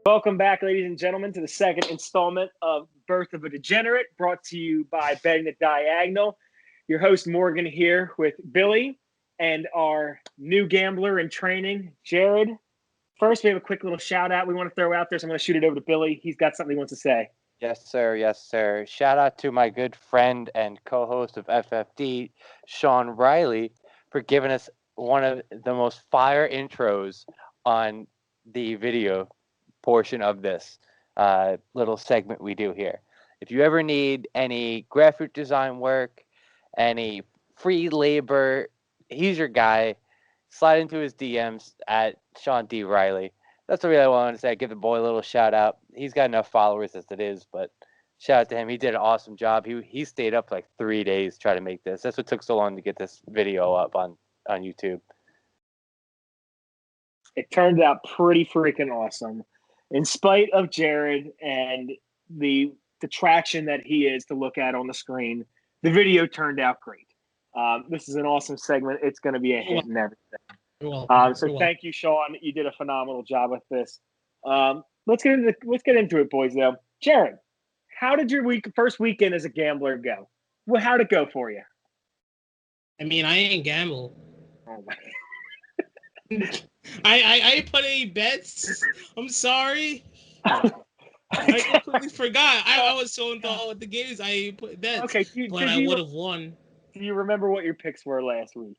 Welcome back, ladies and gentlemen, to the second installment of Birth of a Degenerate, brought to you by Betting the Diagonal. Your host, Morgan, here with Billy and our new gambler in training, Jared. First, we have a quick little shout-out we want to throw out there, so I'm going to shoot it over to Billy. He's got something he wants to say. Yes, sir. Yes, sir. Shout out to my good friend and co-host of FFD, Sean Riley, for giving us one of the most fire intros on the video portion of this little segment we do here. If you ever need any graphic design work, any free labor, he's your guy. Slide into his DMs at Sean D. Riley. That's what I wanted to say. Give the boy a little shout out. He's got enough followers as it is, but shout out to him. He did an awesome job. He stayed up like 3 days trying to make this. That's what took so long to get this video up on YouTube. It turned out pretty freaking awesome. In spite of Jared and the traction that he is to look at on the screen, the video turned out great. This is an awesome segment. It's going to be a hit and everything. So thank you, Sean. You did a phenomenal job with this. Let's get into it, boys. Though, Jared, how did your first weekend as a gambler go? Well, how'd it go for you? I mean, I ain't gamble. Oh my. I ain't put any bets. I'm sorry. I completely forgot. I was so enthralled with the games. I ain't put bets. Okay, but I would have won. Do you remember what your picks were last week?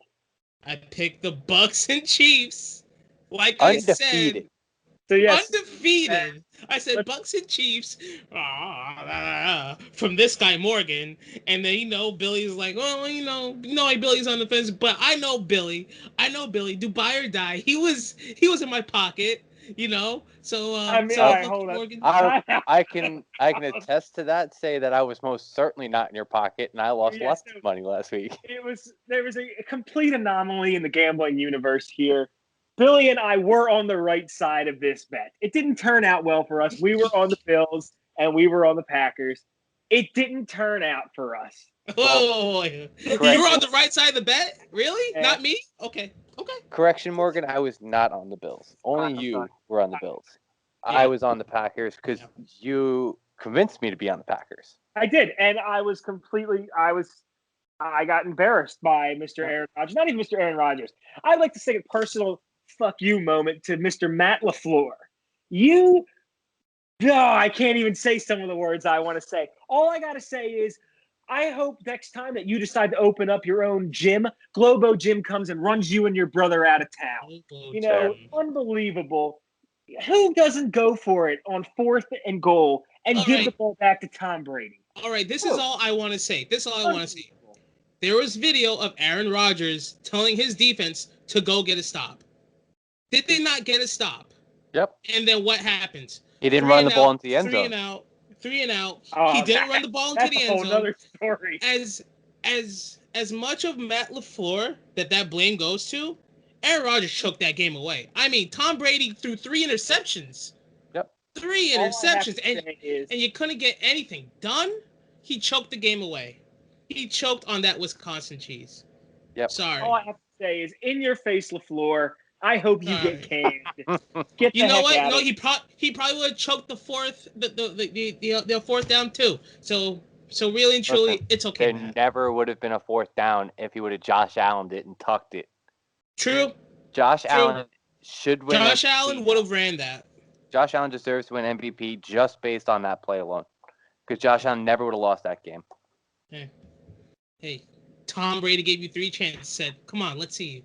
I picked the Bucks and Chiefs. Like Undefeated. I said. So yes, undefeated. I said Bucks and Chiefs from this guy Morgan, and then Billy's like, well, Billy's on the fence, but I know Billy. Do buy or die. He was in my pocket, So right, hold on. Morgan. I can attest to that. Say that I was most certainly not in your pocket, and I lost lots of money last week. There was a complete anomaly in the gambling universe here. Billy and I were on the right side of this bet. It didn't turn out well for us. We were on the Bills and we were on the Packers. It didn't turn out for us. Whoa. You were on the right side of the bet? Really? Yeah. Not me? Okay. Correction, Morgan. I was not on the Bills. Only you were on the Bills. Yeah. I was on the Packers because you convinced me to be on the Packers. I did. And I got embarrassed by Mr. Aaron Rodgers. Not even Mr. Aaron Rodgers. I'd like to say a personal fuck you moment to Mr. Matt LaFleur. I can't even say some of the words I want to say. All I got to say is I hope next time that you decide to open up your own gym, Globo Gym comes and runs you and your brother out of town. Unbelievable. Who doesn't go for it on 4th and goal and give the ball back to Tom Brady? All right, this is all I want to say. There was video of Aaron Rodgers telling his defense to go get a stop. Did they not get a stop? Yep. And then what happens? He didn't run the ball into the end zone. 3 and out. He didn't run the ball into the end zone. That's a whole other story. As much of Matt LaFleur that blame goes to, Aaron Rodgers choked that game away. I mean, Tom Brady threw 3 interceptions. Yep. 3 interceptions, and you couldn't get anything done. He choked the game away. He choked on that Wisconsin cheese. Yep. Sorry. All I have to say is, in your face, LaFleur. I hope you get canned. You know what? No, he probably would have choked the 4th down too. So really and truly, it's okay. There never would have been a 4th down if he would have Josh Allen'd it and tucked it. True. Allen should win. Josh Allen would have ran that. Josh Allen deserves to win MVP just based on that play alone, because Josh Allen never would have lost that game. Hey, Tom Brady gave you 3 chances. Said, "Come on, let's see you."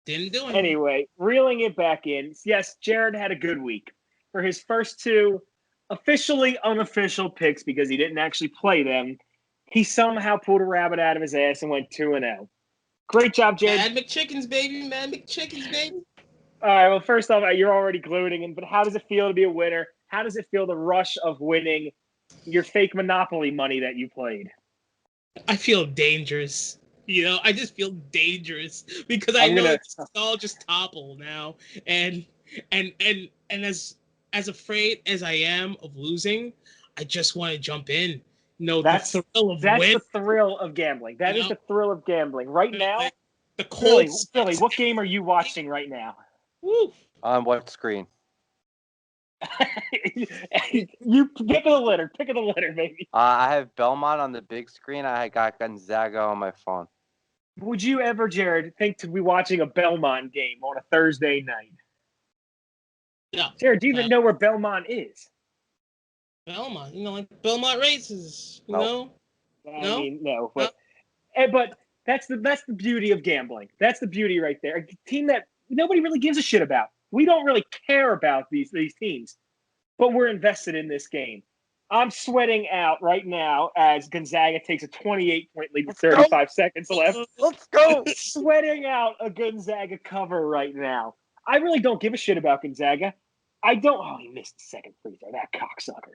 Didn't do it. Anyway, reeling it back in. Yes, Jared had a good week. For his first 2 officially unofficial picks, because he didn't actually play them, he somehow pulled a rabbit out of his ass and went 2-0. Great job, Jared. Mad McChickens, baby. All right, well, first off, you're already gloating, but how does it feel to be a winner? How does it feel, the rush of winning your fake Monopoly money that you played? I feel dangerous. I just feel dangerous because I know it's all just topple now, and as afraid as I am of losing, I just want to jump in No, That's the thrill of that's win. the thrill of gambling. That is know? the thrill of gambling. Right now, Like, the cold Billy, what game are you watching right now? Woo. On what screen? You pick of the litter. Pick of the litter, baby. I have Belmont on the big screen. I got Gonzaga on my phone. Would you ever, Jared, think to be watching a Belmont game on a Thursday night? No. Jared, do you even know where Belmont is? Belmont, like Belmont races, Nope. I mean, no, but that's the beauty of gambling. That's the beauty right there. A team that nobody really gives a shit about. We don't really care about these teams, but we're invested in this game. I'm sweating out right now as Gonzaga takes a 28-point lead with 35 seconds left. Let's go. Sweating out a Gonzaga cover right now. I really don't give a shit about Gonzaga. I don't. Oh, he missed the second free throw. That cocksucker.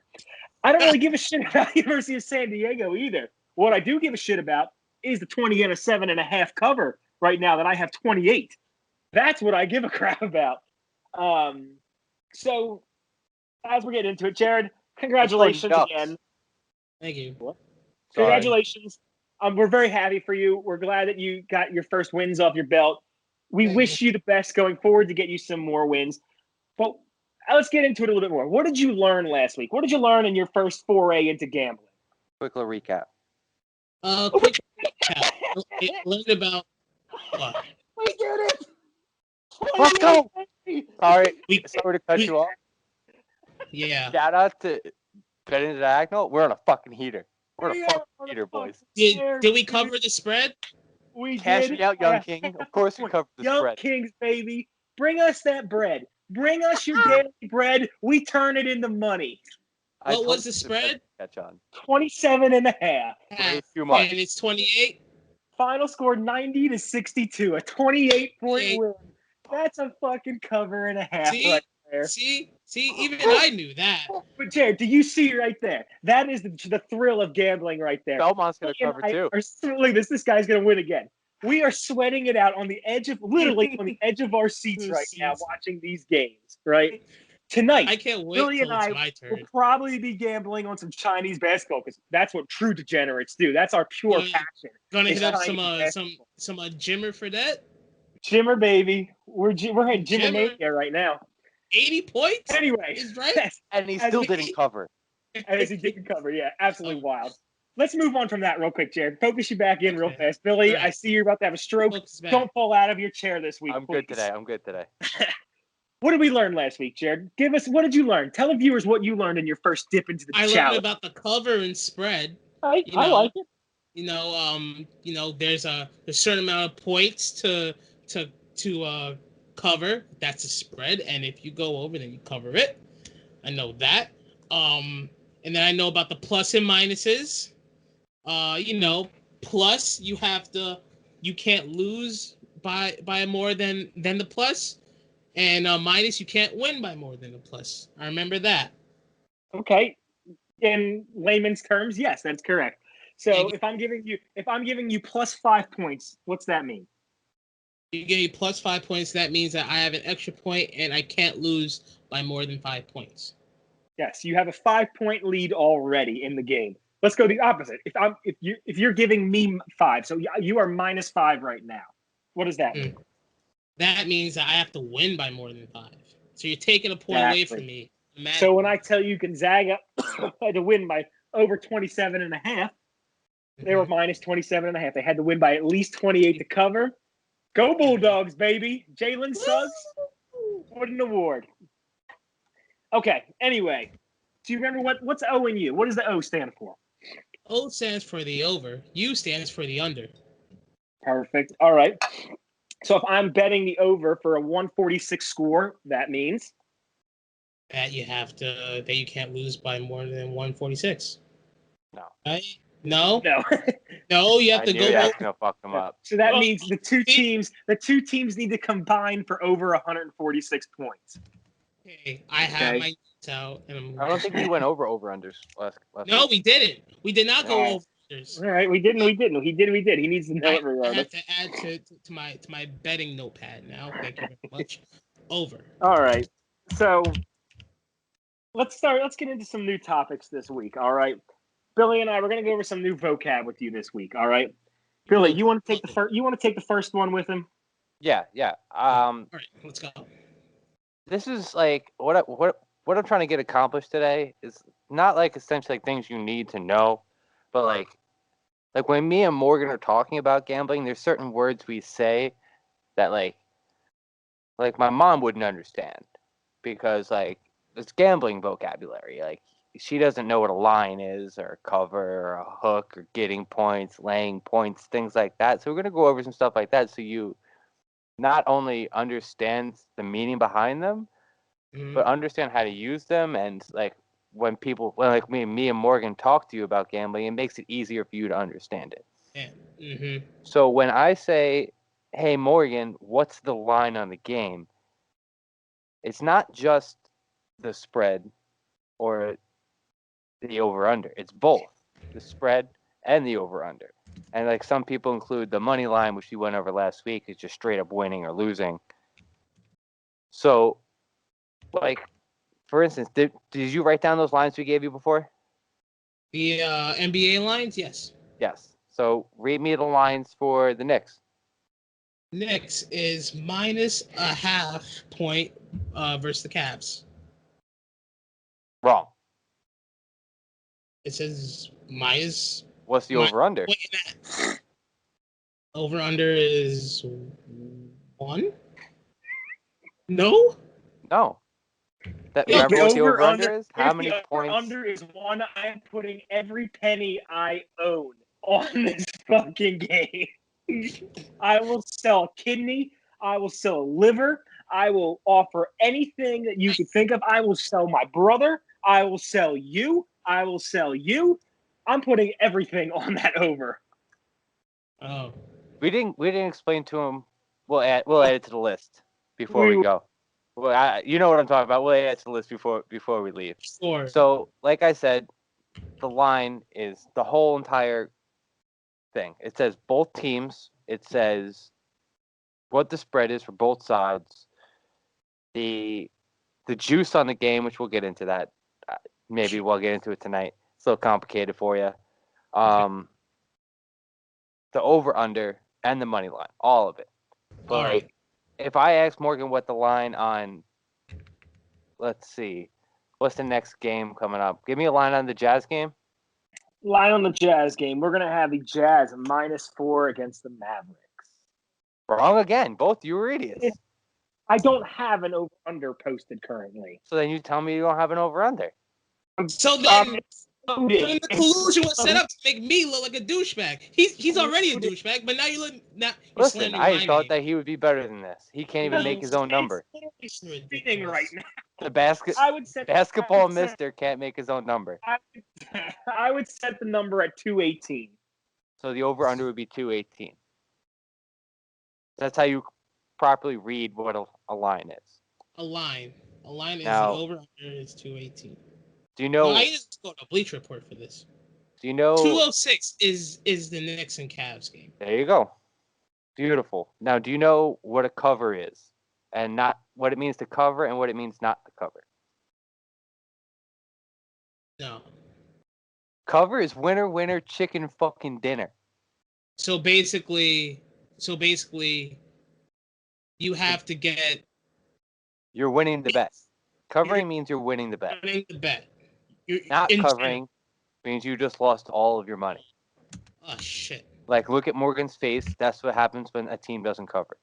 I don't really give a shit about University of San Diego either. What I do give a shit about is the 27.5 cover right now that I have 28. That's what I give a crap about. So as we're getting into it, Jared, congratulations again. Thank you. What? Congratulations. We're very happy for you. We're glad that you got your first wins off your belt. We wish you the best going forward to get you some more wins. But let's get into it a little bit more. What did you learn last week? What did you learn in your first foray into gambling? Quick little recap. Quick recap. I learned about. We did it! Let's go! Sorry to cut you off. Yeah. Shout out to Betting Diagonal. We're on a fucking heater. We're on a fucking heater, boys. Did we cover the spread? We Cash did. me out, Young King. Of course we covered the Young spread. Kings, baby. Bring us that bread. Bring us your daily bread. We turn it into money. What was the spread? Catch on. 27.5. Way too much. And it's 28. Final score 90-62. A 28-point win. That's a fucking cover and a half right there. See, even I knew that. But Jared, do you see right there? That is the thrill of gambling right there. Belmont's gonna cover too. Look at this. This guy's gonna win again. We are sweating it out on the edge of, literally on the edge of our seats right now, watching these games. Right tonight, I can't wait. Billy and I will probably be gambling on some Chinese basketball because that's what true degenerates do. That's our pure passion. Gonna hit up some Jimmer for that. Jimmer, baby, we're in Jimmermania right now. 80 points. Anyway, is right, and he still didn't cover. As he didn't cover, yeah, absolutely wild. Let's move on from that real quick, Jared. Focus you back in real fast. Billy, I see you're about to have a stroke. Don't fall out of your chair this week. I'm good today. What did we learn last week, Jared? What did you learn? Tell the viewers what you learned in your first dip into the challenge. I learned about the cover and spread. I like it. There's a certain amount of points to cover. That's a spread, and if you go over, then you cover it. I know that. And then I know about the plus and minuses. Plus you can't lose by more than the plus, and minus you can't win by more than the plus. I remember that. Okay, in layman's terms, yes, that's correct. So if I'm giving you plus 5 points, what's that mean? You give me plus 5 points. That means that I have an extra point and I can't lose by more than 5 points. Yes, you have a 5-point lead already in the game. Let's go the opposite. If you're giving me 5, so you are minus 5 right now. What does that mean? That means that I have to win by more than 5. So you're taking a point away from me. So when I tell you Gonzaga had to win by over 27.5, they were minus 27.5. They had to win by at least 28 to cover. Go Bulldogs, baby. Jalen Suggs, what an award. Okay, anyway. Do you remember what's O in U? What does the O stand for? O stands for the over. U stands for the under. Perfect. All right. So if I'm betting the over for a 146 score, that means? That you can't lose by more than 146. No. Right? No. No, you have to go. That's gonna fuck them up. So that means the two teams need to combine for over 146 points. Okay, I have my notes out, and I don't think we went over unders last No, we didn't. We did not go over unders. All right, we didn't. He did. He needs to know it regardless. I have to add to my betting notepad now. Thank you very much. Over. All right. So let's get into some new topics this week. All right. Billy and I, we're gonna go over some new vocab with you this week. All right, Billy, you want to take the first? You want to take the first one with him? Yeah. All right, let's go. This is like what I'm trying to get accomplished today is not like essentially like things you need to know, but like when me and Morgan are talking about gambling, there's certain words we say that like my mom wouldn't understand because like it's gambling vocabulary. Like she doesn't know what a line is or a cover or a hook or getting points, laying points, things like that. So we're gonna go over some stuff like that so you not only understand the meaning behind them, but understand how to use them. And like when like me and Morgan talk to you about gambling, it makes it easier for you to understand it. Yeah. So when I say, hey Morgan, what's the line on the game, it's not just the spread or the over under, it's both the spread and the over under. And like some people include the money line, which we went over last week, is just straight up winning or losing. So like, for instance, did you write down those lines we gave you before? The NBA lines, yes. Yes. So read me the lines for the Knicks. Knicks is -0.5 point versus the Cavs. Wrong. It says minus. What's the over under? Over under is 1. No. No. That Yeah, remember what the over under under is? How many the points? Under is 1. I'm putting every penny I own on this fucking game. I will sell a kidney. I will sell a liver. I will offer anything that you could think of. I will sell my brother. I will sell you. I will sell you. I'm putting everything on that over. Oh. We didn't explain to him. We'll add it to the list before we go. Well, you know what I'm talking about. We'll add it to the list before we leave. Sure. So, like I said, the line is the whole entire thing. It says both teams. It says what the spread is for both sides. The juice on the game, which we'll get into that. Maybe we'll get into it tonight. It's a little complicated for you. The over under and the money line, all of it. But all right. if I ask Morgan what the line on, let's see, what's the next game coming up? Give me a line on the Jazz game. Line on the Jazz game. We're gonna have the Jazz -4 against the Mavericks. Wrong again. Both you were idiots. I don't have an over under posted currently. So then you tell me you don't have an over under. So then the collusion was set up to make me look like a douchebag. He's already a douchebag, but now you're Listen, I thought that he would be better than this. He can't even make his own number. Right now. The basketball mister can't make his own number. I would set the number at 218. So the over under would be 218. That's how you properly read what a line is. A line is now, the over under is 218. Do you know? No, I just go to Bleach Report for this. Do you know? 206 is the Knicks and Cavs game. There you go. Beautiful. Now, do you know what a cover is, and not what it means to cover and what it means not to cover? No. Cover is winner, winner, chicken fucking dinner. So basically, you have to get. You're winning the bet. Covering means you're winning the bet. Winning the bet. Not covering means you just lost all of your money. Oh shit! Like look at Morgan's face. That's what happens when a team doesn't cover.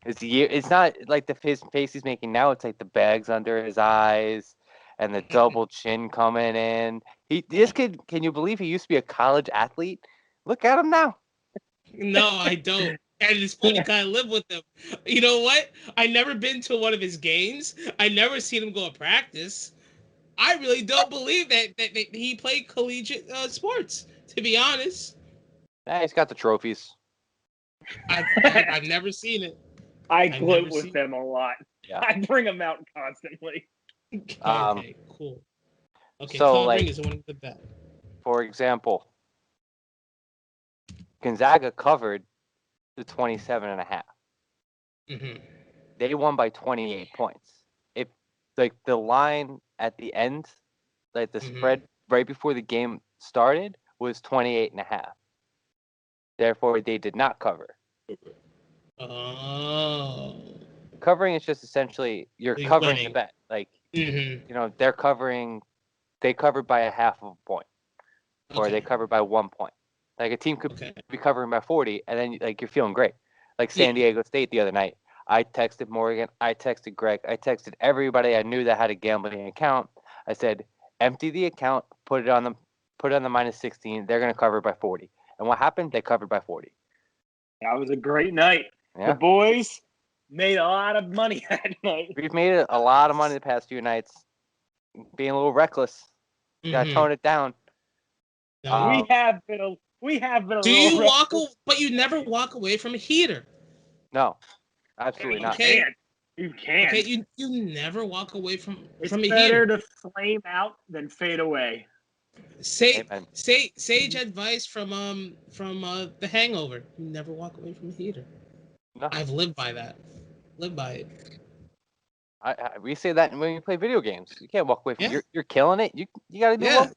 It's not like the face he's making now. It's like the bags under his eyes and the double chin coming in. This kid, can you believe he used to be a college athlete? Look at him now. No, I don't. And it's funny because I live with him. You know what? I never been to one of his games. I never seen him go to practice. I really don't believe that he played collegiate sports. To be honest, He's got the trophies. I've never seen it. I gloat with them a lot. Yeah. I bring them out constantly. Okay, cool. Okay, so covering is one of the bet. For example, Gonzaga covered the 27.5. Mm-hmm. They won by 28 points. If like the line at the end, like the spread right before the game started was 28.5. Therefore, they did not cover. Oh. Covering is just essentially you're You're covering the winning. bet. Like, Mm-hmm. they're covering. They covered by a half of a point, or Okay. they covered by 1 point. Like a team could Okay. be covering by 40, and then like you're feeling great. Like Yeah. San Diego State the other night. I texted Morgan. I texted Greg. I texted everybody I knew that had a gambling account. I said, empty the account, put it on the -16. They're gonna cover by 40. And what happened? They covered by 40. That was a great night. Yeah. The boys made a lot of money that night. We've made a lot of money the past few nights. Being a little reckless. Gotta tone it down. No. We have been a Do little you walk reckless. but you never walk away from a heater? No, absolutely not. Okay. You can't. Okay, you never walk away from a It's heater. better to flame out than fade away. Sage Amen. advice from The Hangover. You never walk away from a heater. No. I've lived by that. Live by it. We say that when we play video games. You can't walk away from Yeah. You're killing it. You gotta do one.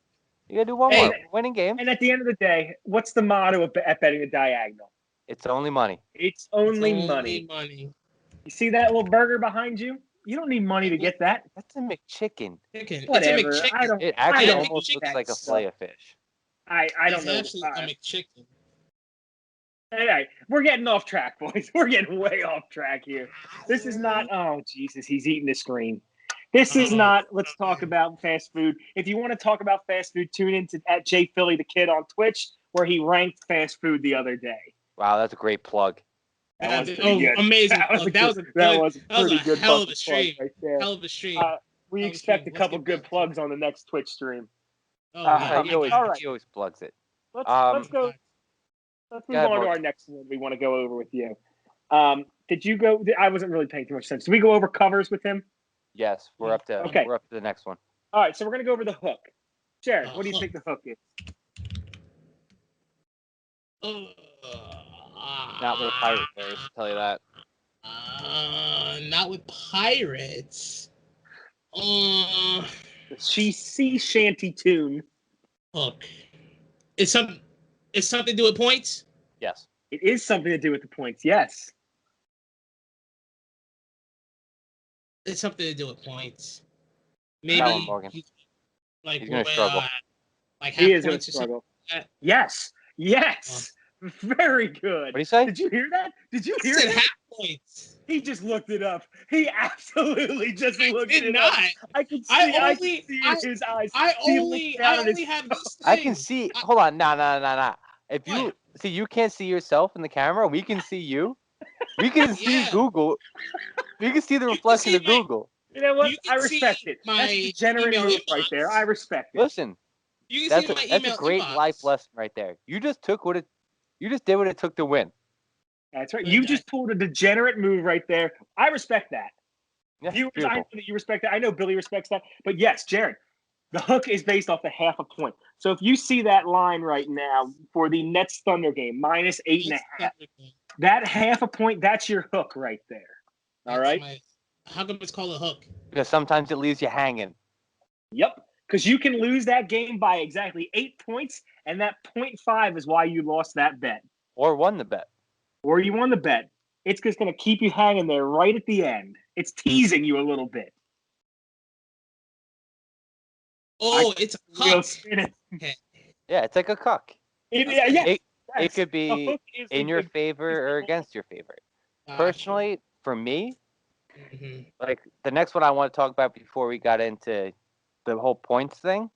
You gotta do one Hey, more. Winning game. And at the end of the day, what's the motto at betting the diagonal? It's only money. It's only money. You see that little burger behind you? You don't need money to get that. That's a McChicken. Chicken. Whatever. It's a McChicken. It actually Yeah, almost McChicken. looks like a fillet of fish. I don't know. It's actually a McChicken. Hey, we're getting off track, boys. We're getting way off track here. This is not. Oh Jesus, he's eating the screen. This is not. Let's talk about fast food. If you want to talk about fast food, tune in at J Philly the Kid on Twitch, where he ranked fast food the other day. Wow, that's a great plug. That was pretty good. Amazing! That was a hell of a stream. Right there. Hell of a stream. We expect a couple good plugs on the next Twitch stream. He always plugs it. Let's go. Let's move on to our next one we want to go over with you. Did you go? I wasn't really paying too much attention. Did we go over covers with him? Yes, we're up to the next one. All right, so we're gonna go over the hook. Jared, what do you think the hook is? Not with Pirate Bears, I'll tell you that. Not with Pirates. The sea shanty tune. Hook. It's something to do with points? Yes. It is something to do with the points, yes. It's something to do with points. Maybe Morgan. He's gonna struggle. Like he is going gonna struggle. Like yes. Very good. What do you say? Did you hear that? Did you hear that? Half points. He just looked it up. He absolutely just looked it not. up. I can see in his eyes. I only have this thing. I can see. Hold on. Nah. If you see, you can't see yourself in the camera. We can see you. We can see Google. We can see the reflection of Google. You know what? I respect it. That's degenerate move right there. I respect it. Listen, that's a great life lesson right there. You just took what it. You just did what it took to win. That's right. You just pulled a degenerate move right there. I respect that. Yeah, Viewers, I know that you respect that. I know Billy respects that. But yes, Jared, the hook is based off the half a point. So if you see that line right now for the Nets Thunder game, -8.5, that half a point, that's your hook right there. All right? How come it's called a hook? Because sometimes it leaves you hanging. Yep. Because you can lose that game by exactly 8 points, and that 0.5 is why you lost that bet. Or won the bet. Or you won the bet. It's just going to keep you hanging there right at the end. It's teasing you a little bit. Oh, it's a cuck. Okay. Yeah, it's like a cuck. It could be in your favor or against your favor. Personally, for me, like the next one I want to talk about before we got into the whole points thing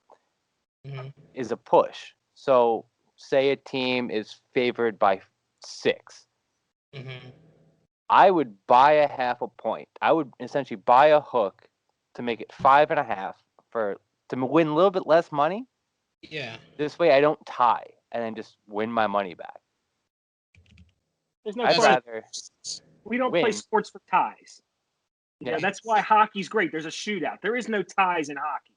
is a push. So say a team is favored by 6. I would buy a half a point. I would essentially buy a hook to make it 5.5 to win a little bit less money. Yeah. This way I don't tie and then just win my money back. There's no I'd rather we don't play sports for ties. Yeah, that's why hockey's great. There's a shootout. There is no ties in hockey.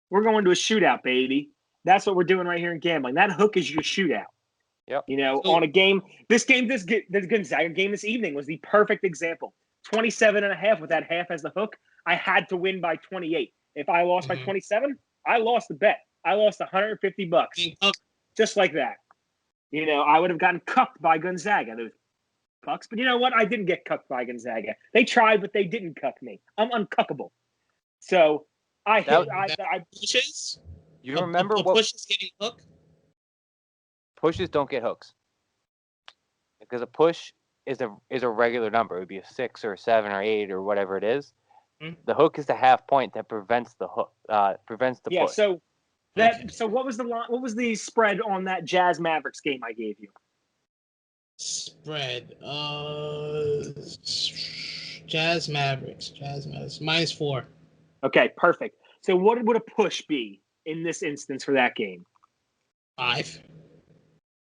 We're going to a shootout, baby. That's what we're doing right here in gambling. That hook is your shootout. Yep. You know, on a game, this Gonzaga game this evening was the perfect example. 27.5 with that half as the hook. I had to win by 28. If I lost by 27, I lost the bet. I lost $150 just like that. I would have gotten cucked by Gonzaga. Those cucks, but you know what? I didn't get cucked by Gonzaga. They tried, but they didn't cuck me. I'm uncuckable. So I pushes. You remember what pushes getting hooked? Pushes don't get hooks because a push is a regular number. It would be a 6 or a 7 or 8 or whatever it is. Mm-hmm. The hook is the half point that prevents the hook. Prevents the push. So what was the spread on that Jazz Mavericks game I gave you? Spread. Jazz Mavericks. -4. Okay, perfect. So what would a push be in this instance for that game? 5.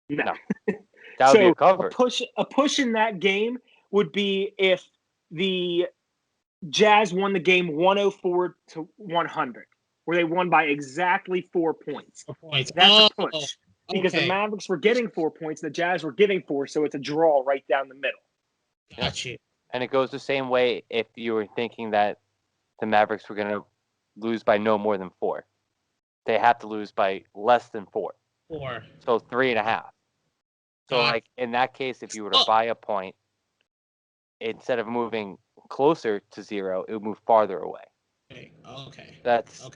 No. That would be a cover. A push in that game would be if the Jazz won the game 104-100, where they won by exactly 4 points. 4 points. That's a push. Because the Mavericks were getting 4 points, the Jazz were giving 4, so it's a draw right down the middle. Gotcha. And it goes the same way if you were thinking that the Mavericks were going to lose by no more than 4. They have to lose by less than 4. 4. So 3.5. So like in that case, if you were to buy a point, instead of moving closer to 0, it would move farther away. Okay. That's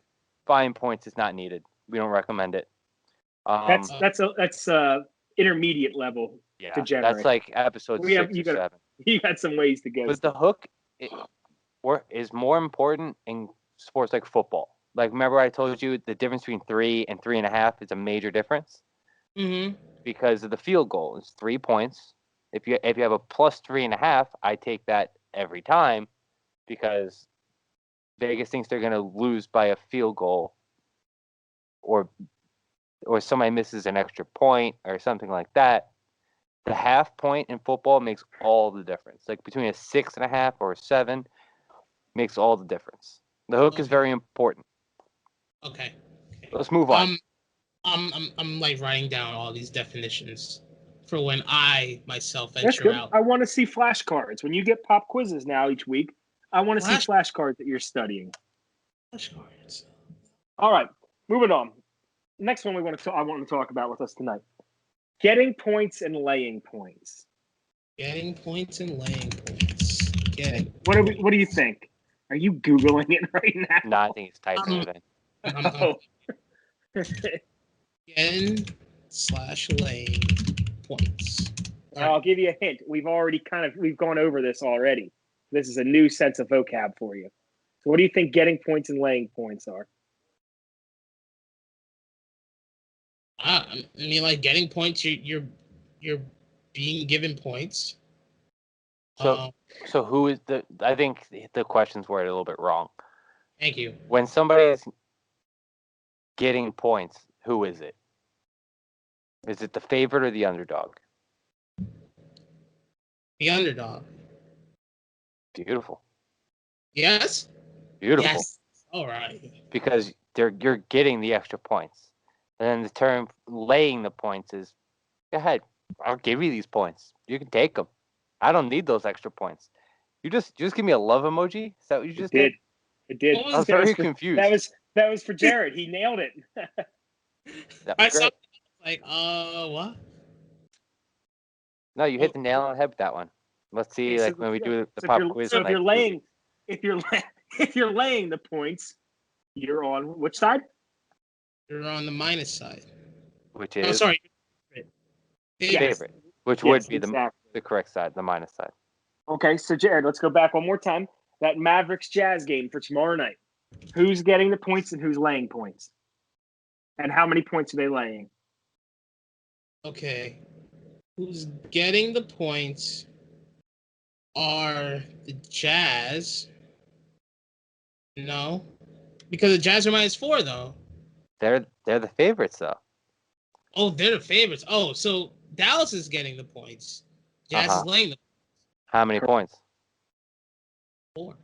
buying points is not needed. We don't recommend it. That's intermediate level. Yeah, Degenerate. that's like episode 6 or 7. You got some ways to go. But the hook is more important in sports like football. Like, remember I told you the difference between 3 and 3.5 is a major difference? Mm-hmm. Because of the field goal. It's 3 points. If you have a plus 3.5, I take that every time because Vegas thinks they're going to lose by a field goal or somebody misses an extra point or something like that. The half point in football makes all the difference. Like between a 6.5 or a 7 makes all the difference. The hook is very important. Okay. Let's move on. I'm like writing down all these definitions for when I myself venture That's good. out. I want to see flashcards. When you get pop quizzes now each week, I want to see flashcards that you're studying. Flashcards. All right, moving on. Next one I want to talk about with us tonight. Getting points and laying points. Getting points and laying points. What do you think? Are you Googling it right now? No, I think it's typing it in. Getting/laying points. Now, I'll give you a hint. We've gone over this already. This is a new sense of vocab for you. So what do you think getting points and laying points are? I mean, like getting points, you're being given points. So who is I think the question's worded a little bit wrong. Thank you. When somebody is getting points, who is it? Is it the favorite or the underdog? The underdog. Beautiful. Yes? Beautiful. Yes. All right. Because you're getting the extra points. And then the term laying the points is, go ahead, I'll give you these points. You can take them. I don't need those extra points. You just give me a love emoji? Is that what you just did? It did. I was very confused. That was for Jared. He nailed it. I saw it, like, what? No, you hit the nail on the head with that one. Let's see, when we do the pop quiz. So if you're laying the points, you're on which side? You're on the minus side. Which is? Oh, sorry. Favorite. Which would be the correct side, the minus side. Okay, so Jared, let's go back one more time. That Mavericks Jazz game for tomorrow night. Who's getting the points and who's laying points? And how many points are they laying? Okay. Who's getting the points are the Jazz. No. Because the Jazz are -4, though. They're the favorites, though. Oh, they're the favorites. Oh, so Dallas is getting the points. Jazz is laying the points. How many points? 4.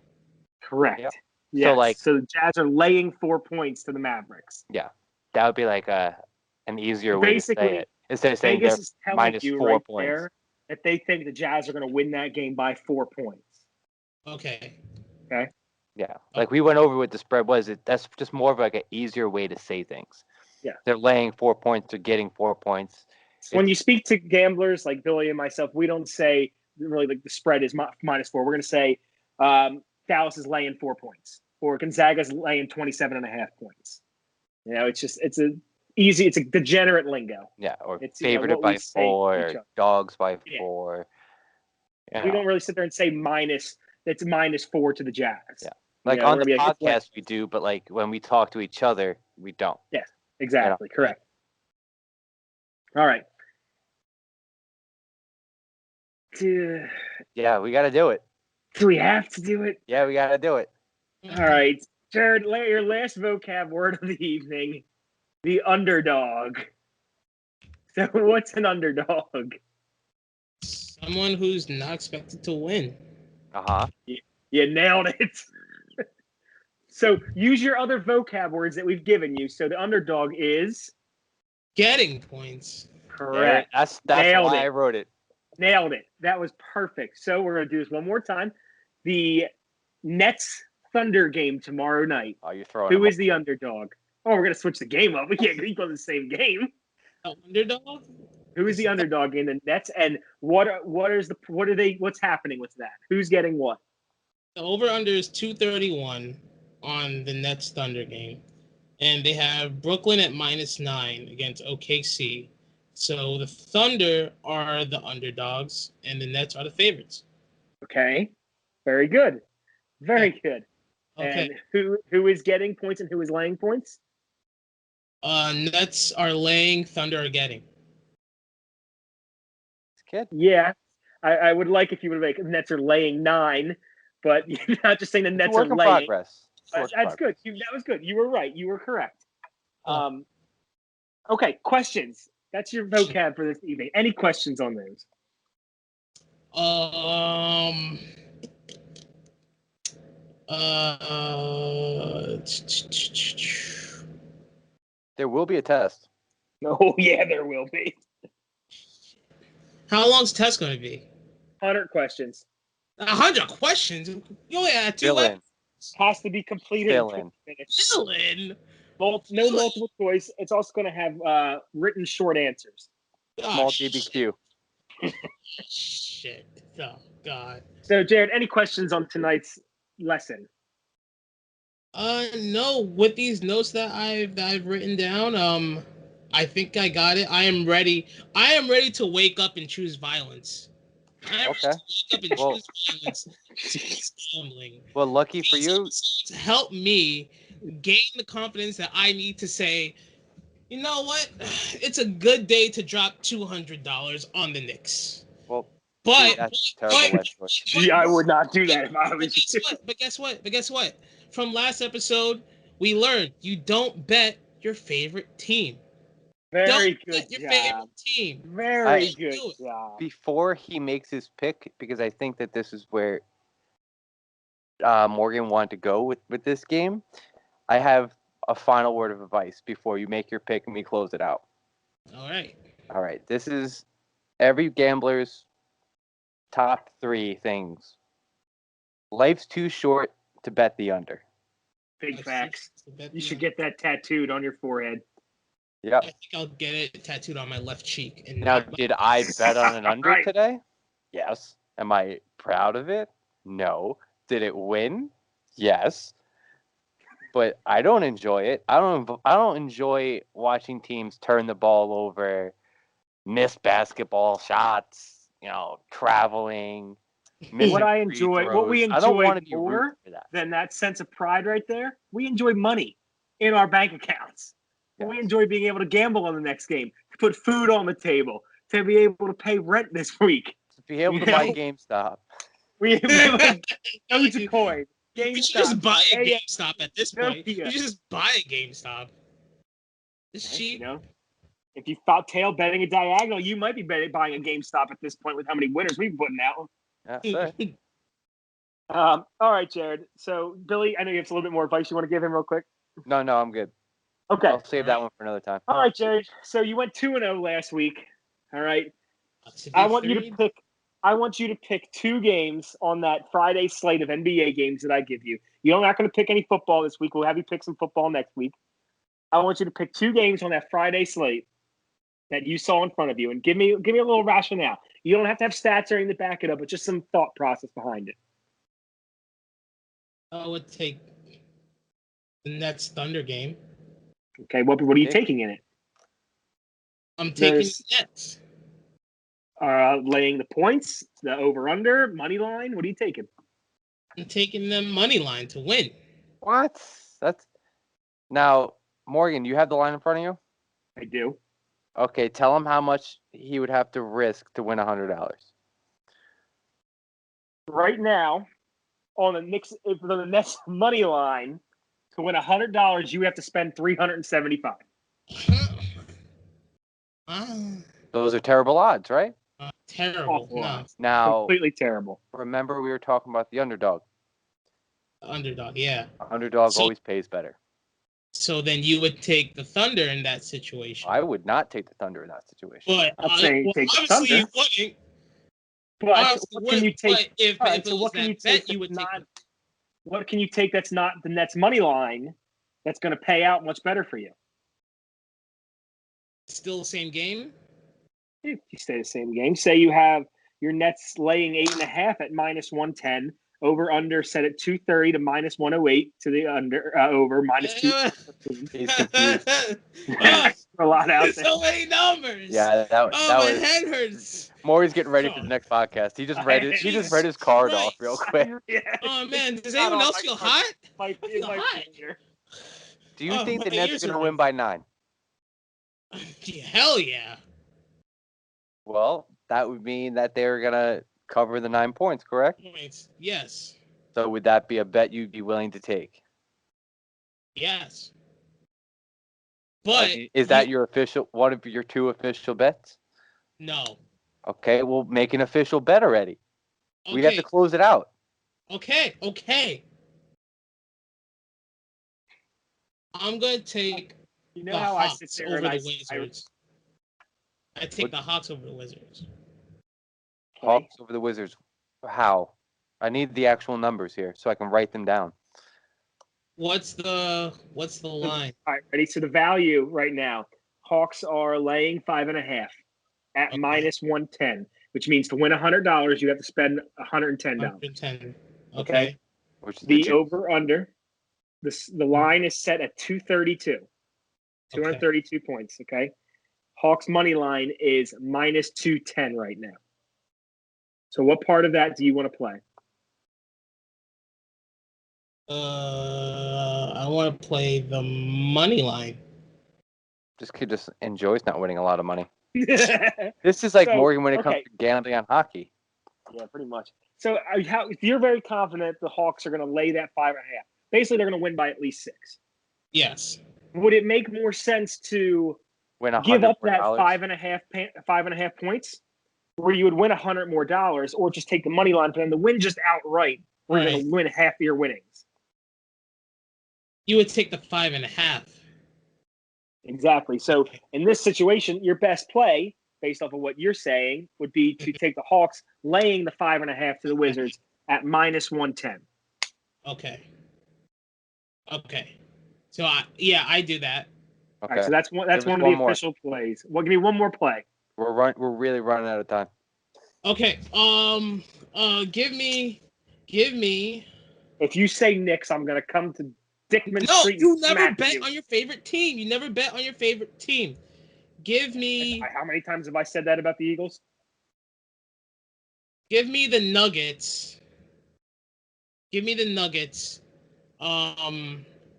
Correct. Yep. Yes. So the Jazz are laying 4 points to the Mavericks. Yeah. That would be like an easier way to say it. Instead of saying they're -4 points. There that they think the Jazz are going to win that game by 4 points. Okay. Yeah. Like we went over what the spread was. That's just more of like an easier way to say things. they're laying 4 points, they're getting 4 points. When you speak to gamblers like Billy and myself, we don't say really like the spread is -4. We're going to say Dallas is laying 4 points or Gonzaga's laying 27.5 points. It's a degenerate lingo. Yeah, or it's favored by 4, or dogs by 4. We don't really sit there and say it's -4 to the Jazz. Yeah. Like on the podcast we do, but like when we talk to each other, we don't. Yeah, exactly. Correct. All right. Yeah, we got to do it. Do we have to do it? Yeah, we got to do it. All right. Jared, your last vocab word of the evening, the underdog. So what's an underdog? Someone who's not expected to win. Uh-huh. You nailed it. So use your other vocab words that we've given you. So the underdog is? Getting points. Correct. That's why I wrote it. Nailed it. That was perfect. So we're going to do this one more time. The Nets Thunder game tomorrow night. Oh, you're throwing Who is the underdog? Oh, we're going to switch the game up. We can't keep on the same game. Underdog? Who is the underdog in the Nets, and what's happening with that? Who's getting what? The over-under is 231 on the Nets Thunder game, and they have Brooklyn at -9 against OKC. So the Thunder are the underdogs, and the Nets are the favorites. Okay, very good, very good. Okay. And who is getting points and who is laying points? Nets are laying, Thunder are getting. Kid. Yeah, I would like if you would make Nets are laying 9, but you're not just saying the Nets are laying. Progress. That's good. That was good. You were right. You were correct. Okay, questions. That's your vocab for this evening. Any questions on those? There will be a test. Oh, yeah, there will be. How long's the test going to be? 100 questions. 100 questions? You only had 2 Has to be completed in 20 minutes. No multiple choice. It's also going to have written short answers. Small DBQ. Shit. Oh, God. So, Jared, any questions on tonight's lesson? No. With these notes that I've written down, I think I got it. I am ready. I am ready to wake up and choose violence. I am ready to wake up and choose violence. Gambling. Well, lucky for you. Help me gain the confidence that I need to say, you know what? It's a good day to drop $200 on the Knicks. Well, but that's terrible. I would not do that if I was you. But guess what? From last episode, we learned you don't bet your favorite team. Very good your favorite team. Very good job. Before he makes his pick, because I think that this is where Morgan wanted to go with this game, I have a final word of advice before you make your pick and we close it out. All right. This is every gambler's top 3 things. Life's too short to bet the under. Big facts. You should get that tattooed on your forehead. Yep. I think I'll get it tattooed on my left cheek. And now, did I bet on an under today? Yes. Am I proud of it? No. Did it win? Yes. But I don't enjoy it. I don't enjoy watching teams turn the ball over, miss basketball shots, traveling. What we enjoy more than that sense of pride right there, we enjoy money in our bank accounts. Yes. We enjoy being able to gamble on the next game, to put food on the table, to be able to pay rent this week. To be able to buy GameStop. We have Dogecoin. You should just buy a GameStop at this point. You should just buy a GameStop. It's cheap. If you thought tail betting a diagonal, you might be buying a GameStop at this point with how many winners we've putting out. Yeah, all right, Jared. So, Billy, I know you have a little bit more advice you want to give him real quick. No, I'm good. Okay. I'll save that one for another time. All right, Jared. So you went 2-0 last week. All right. I want you to pick 2 games on that Friday slate of NBA games that I give you. You're not going to pick any football this week. We'll have you pick some football next week. I want you to pick 2 games on that Friday slate that you saw in front of you, and give me a little rationale. You don't have to have stats or anything to back it up, but just some thought process behind it. I would take the Nets Thunder game. Okay, what are you taking in it? I'm taking the Nets. Laying the points, the over/under, money line. What are you taking? I'm taking them money line to win. What? That's now, Morgan. You have the line in front of you. I do. Okay, tell him how much he would have to risk to win $100. Right now, on the Nets money line, to win $100, you have to spend $375. Those are terrible odds, right? Terrible. Awful No. odds. Now, Completely terrible. remember we were talking about the underdog. Underdog, yeah. Underdog always pays better. So then you would take the Thunder in that situation. I would not take the Thunder in that situation. But I'm saying take the obviously Thunder. you wouldn't. But what can you take? But if it was what can you that bet, take you would take not? What can you take that's not the Nets money line that's going to pay out much better for you? Still the same game? If you stay the same game, say you have your Nets laying 8.5 at -110, over under set at 230 to -108 to the under over -215. He's confused. A lot out there. So many numbers. Yeah, that my was. head hurts. Maury's getting ready for the next podcast. He just read it. He just read his card off real quick. Yeah. Oh man, does anyone else feel hot? It might hot. Do you think the Nets are going to win by 9? Hell yeah. Well, that would mean that they're going to cover the 9 points, correct? Yes. So would that be a bet you'd be willing to take? Yes. But is that your official, one of your 2 official bets? No. Okay, well, make an official bet already. Okay. We have to close it out. Okay. I'm going to take the Hawks over the Wizards. I take the Hawks over the Wizards. Hawks over the Wizards. How? I need the actual numbers here so I can write them down. What's the line? All right, ready? So the value right now, Hawks are laying 5.5 at -110, which means to win $100, you have to spend $110. $110. Okay. Which is the over under, the line is set at 232. 232 points. Okay. Hawks money line is -210 right now. So what part of that do you want to play? I want to play the money line. This kid just enjoys not winning a lot of money. This is like Morgan when it comes to gambling on hockey. Yeah, pretty much. So if you're very confident the Hawks are going to lay that 5.5, basically they're going to win by at least 6. Yes. Would it make more sense to give up that $5.5 points, where you would win $100 more, or just take the money line for them to win just outright, where you're going to win half your winnings? You would take the 5.5. Exactly. So in this situation, your best play, based off of what you're saying, would be to take the Hawks laying the 5.5 to the Wizards at -110. Okay. So I do that. Okay. All right, so that's one of the official plays. Well, give me one more play. We're really running out of time. Okay. Give me. If you say Knicks, I'm gonna come to Dickman Street. No, you never bet on your favorite team. You never bet on your favorite team. Give me. How many times have I said that about the Eagles? Give me the Nuggets.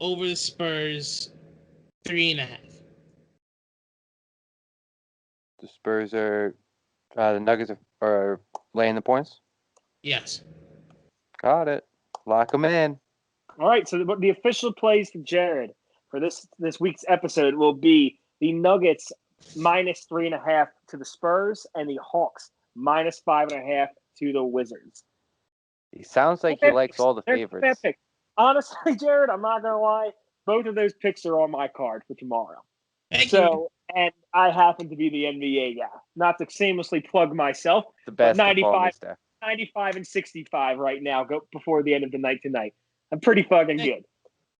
Over the Spurs, 3.5. The Spurs are. The Nuggets are laying the points? Yes. Got it. Lock them in. All right. So the official plays for Jared for this week's episode will be the Nuggets -3.5 to the Spurs and the Hawks -5.5 to the Wizards. He sounds like he likes all the favorites. Honestly, Jared, I'm not gonna lie. Both of those picks are on my card for tomorrow. Thank you. And I happen to be the NBA guy. Not to shamelessly plug myself, the best 95 and 65 right now. Go before the end of the night tonight. I'm pretty fucking good.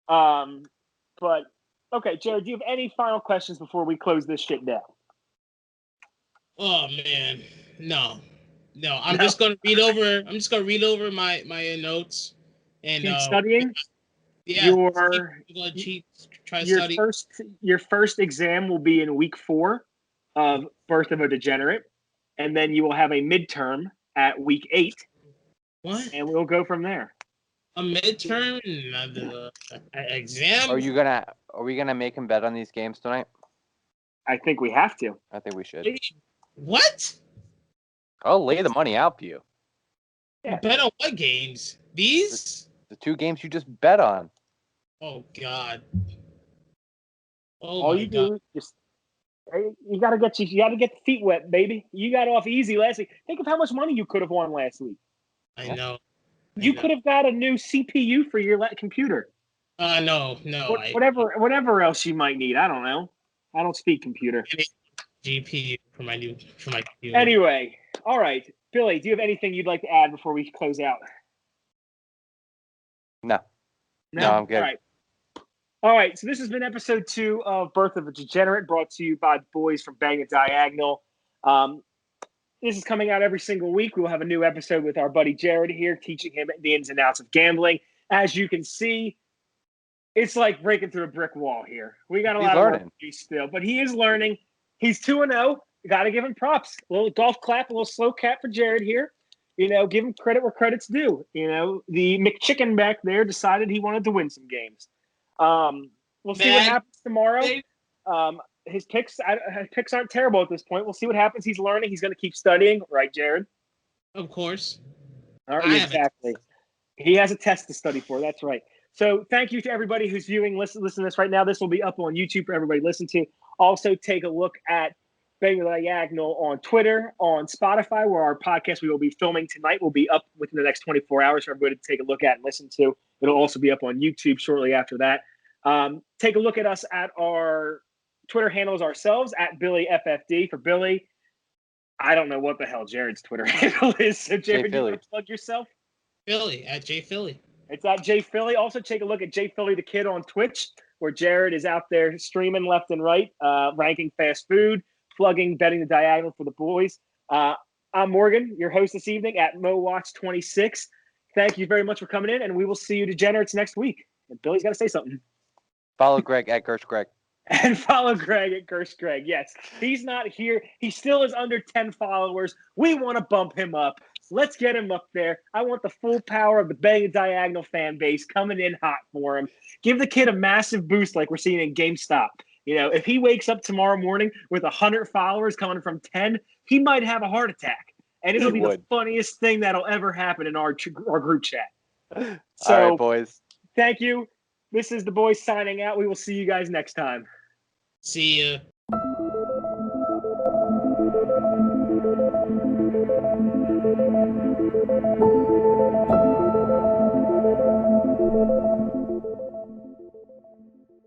But Okay, Jared, do you have any final questions before we close this shit down? Oh man, no. I'm No? just gonna read over. I'm just gonna read over my notes, and Keep studying. yeah, I'm gonna try to Your study. first exam will be in week 4 of Birth of a Degenerate, and then you will have a midterm at week 8. What? And we'll go from there. A midterm exam? Are we gonna make him bet on these games tonight? I think we have to. I think we should. What? I'll lay the money out for you. Yeah. Bet on what games? These? The 2 games you just bet on. Oh God. Oh All my you God. do is you gotta get the feet wet, baby. You got off easy last week. Think of how much money you could have won last week. I know. You could have got a new CPU for your computer. No. Whatever else you might need. I don't know. I don't speak computer. GPU for my computer. Anyway, all right, Billy. Do you have anything you'd like to add before we close out? No, I'm good. All right. So this has been episode 2 of Birth of a Degenerate, brought to you by the boys from Bang and Diagonal. This is coming out every single week. We'll have a new episode with our buddy Jared here, teaching him the ins and outs of gambling. As you can see, it's like breaking through a brick wall here. We got a lot of work to do still, but he is learning. He's 2-0. Got to give him props. A little golf clap, a little slow clap for Jared here. Give him credit where credit's due. The McChicken back there decided he wanted to win some games. We'll see what happens tomorrow. His picks aren't terrible at this point. We'll see what happens. He's learning. He's going to keep studying, right, Jared? Of course. All right, exactly. He has a test to study for. That's right. So thank you to everybody who's viewing, listen to this right now. This will be up on YouTube for everybody to listen to. Also, take a look at Bang the Diagonal on Twitter, on Spotify, where our podcast we will be filming tonight will be up within the next 24 hours for everybody to take a look at and listen to. It'll also be up on YouTube shortly after that. Take a look at us at our Twitter handles ourselves, at BillyFFD for Billy. I don't know what the hell Jared's Twitter handle is. So, Jared, you want to plug yourself? Philly, at JPhilly. It's at JPhilly. Also, take a look at JPhilly the Kid on Twitch, where Jared is out there streaming left and right, ranking fast food, plugging Betting the Diagonal for the boys. I'm Morgan, your host this evening at MoWatch26. Thank you very much for coming in, and we will see you Degenerates next week. And Billy's got to say something. Follow Greg at Gersh Greg. And follow Greg at Gersh Greg. Yes, he's not here. He still is under 10 followers. We want to bump him up. Let's get him up there. I want the full power of the Bang and Diagonal fan base coming in hot for him. Give the kid a massive boost like we're seeing in GameStop. If he wakes up tomorrow morning with 100 followers coming from 10, he might have a heart attack. And it'll be the funniest thing that'll ever happen in our group chat. So, all right, boys. Thank you. This is the boys signing out. We will see you guys next time. See ya.